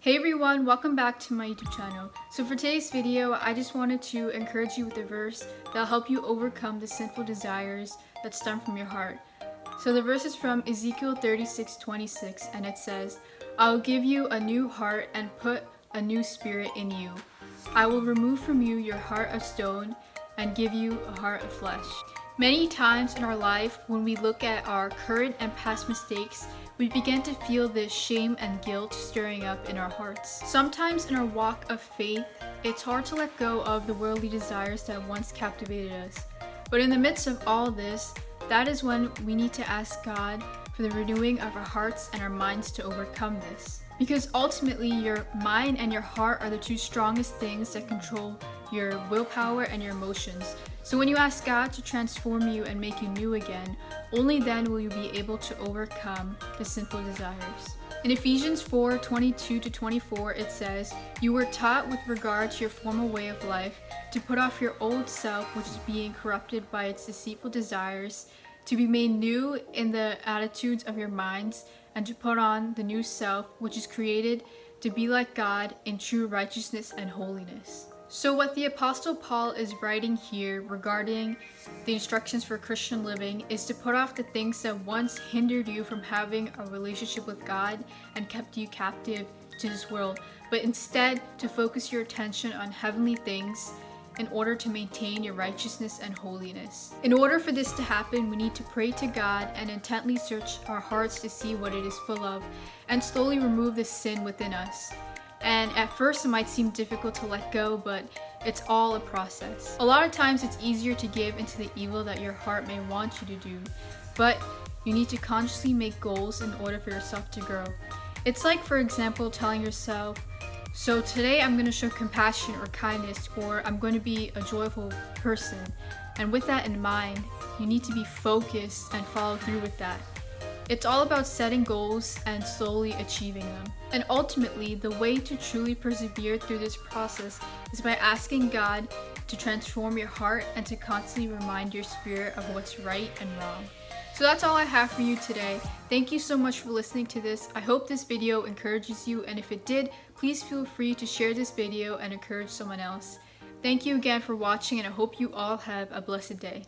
Hey everyone, welcome back to my YouTube channel. So for today's video, I just wanted to encourage you with a verse that'll help you overcome the sinful desires that stem from your heart. So the verse is from Ezekiel 36:26, and it says, "I will give you a new heart and put a new spirit in you. I will remove from you your heart of stone and give you a heart of flesh." Many times in our life, when we look at our current and past mistakes, we begin to feel this shame and guilt stirring up in our hearts. Sometimes in our walk of faith, it's hard to let go of the worldly desires that once captivated us. But in the midst of all this, that is when we need to ask God for the renewing of our hearts and our minds to overcome this. Because ultimately, your mind and your heart are the two strongest things that control your willpower and your emotions. So when you ask God to transform you and make you new again, only then will you be able to overcome the sinful desires. In Ephesians 4:22-24, it says, "You were taught with regard to your former way of life to put off your old self, which is being corrupted by its deceitful desires, to be made new in the attitudes of your minds, and to put on the new self, which is created to be like God in true righteousness and holiness." So what the Apostle Paul is writing here regarding the instructions for Christian living is to put off the things that once hindered you from having a relationship with God and kept you captive to this world, but instead to focus your attention on heavenly things in order to maintain your righteousness and holiness. In order for this to happen, we need to pray to God and intently search our hearts to see what it is full of and slowly remove the sin within us. And at first it might seem difficult to let go, but it's all a process. A lot of times it's easier to give into the evil that your heart may want you to do, but you need to consciously make goals in order for yourself to grow. It's like, for example, telling yourself, so today I'm going to show compassion or kindness, or I'm going to be a joyful person. And with that in mind, you need to be focused and follow through with that. It's all about setting goals and slowly achieving them. And ultimately, the way to truly persevere through this process is by asking God to transform your heart and to constantly remind your spirit of what's right and wrong. So that's all I have for you today. Thank you so much for listening to this. I hope this video encourages you, and if it did, please feel free to share this video and encourage someone else. Thank you again for watching, and I hope you all have a blessed day.